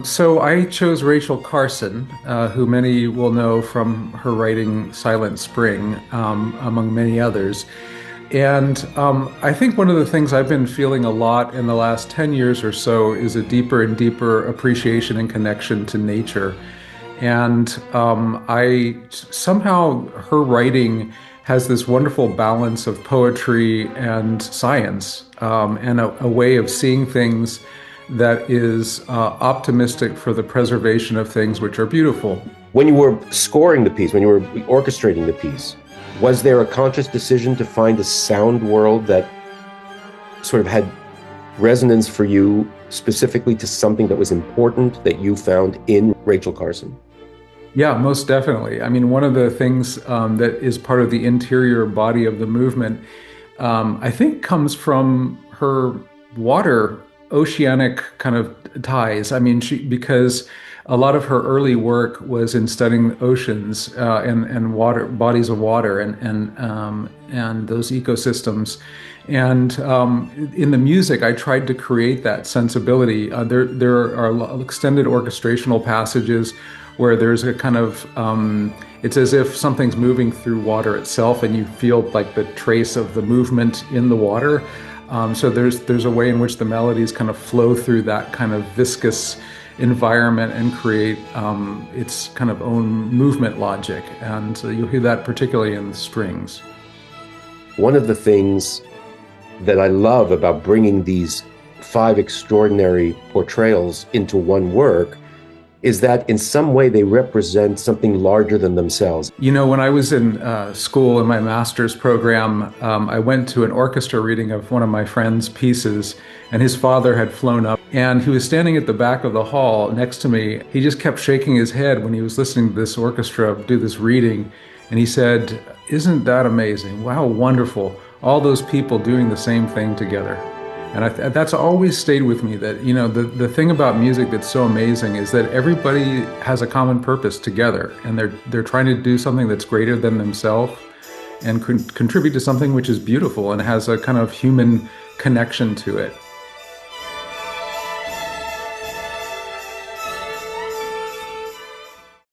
So I chose Rachel Carson, who many will know from her writing Silent Spring, among many others. And I think one of the things I've been feeling a lot in the last 10 years or so is a deeper and deeper appreciation and connection to nature. And I somehow her writing has this wonderful balance of poetry and science, and a way of seeing things that is optimistic for the preservation of things which are beautiful. When you were scoring the piece, when you were orchestrating the piece, was there a conscious decision to find a sound world that sort of had resonance for you specifically to something that was important that you found in Rachel Carson? Yeah, most definitely. I mean, one of the things that is part of the interior body of the movement, I think comes from her water, oceanic kind of ties. I mean, because a lot of her early work was in studying oceans and water, bodies of water, and those ecosystems. And in the music, I tried to create that sensibility. There are extended orchestrational passages where there's a kind of it's as if something's moving through water itself, and you feel like the trace of the movement in the water. So there's a way in which the melodies kind of flow through that kind of viscous environment and create its kind of own movement logic. And you'll hear that particularly in the strings. One of the things that I love about bringing these 5 extraordinary portrayals into one work is that in some way they represent something larger than themselves. You know, when I was in school in my master's program, I went to an orchestra reading of one of my friend's pieces, and his father had flown up, and he was standing at the back of the hall next to me. He just kept shaking his head when he was listening to this orchestra do this reading, and he said, "Isn't that amazing? Wow, wonderful. All those people doing the same thing together." And that's always stayed with me, that, you know, the thing about music that's so amazing is that everybody has a common purpose together, and they're trying to do something that's greater than themselves and contribute to something which is beautiful and has a kind of human connection to it.